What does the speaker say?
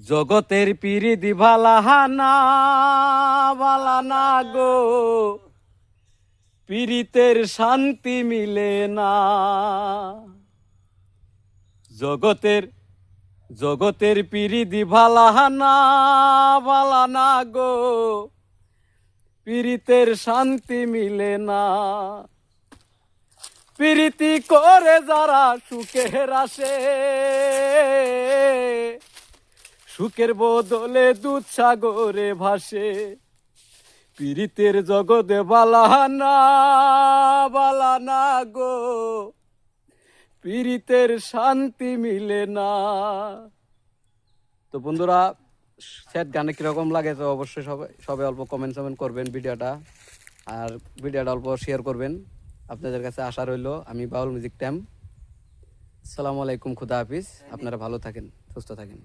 জগতের পিরিতি ভালাহানা বালানা গো, পীড়িতের শান্তি মিলে না। জগতের পিরিতি ভালাহানা বালানা গো, পীড়িতের শান্তি মিলে না। প্রীতি করে যারা সুখের আসে, সুখের বদলে দুধ সাগরে ভাসে। পীড়িতের জগতে বালানা বালানা গো, পীড়িতের শান্তি মিলে না। তো বন্ধুরা, সেট গানে কিরকম লাগে তো অবশ্যই সবাই অল্প কমেন্ট করবেন ভিডিওটা, আর ভিডিওটা অল্প শেয়ার করবেন। আপনাদের কাছে আশা রইল। আমি বাউল মিউজিক টাইম। আসসালামু আলাইকুম, খুদা হাফিজ। আপনারা ভালো থাকেন, সুস্থ থাকেন।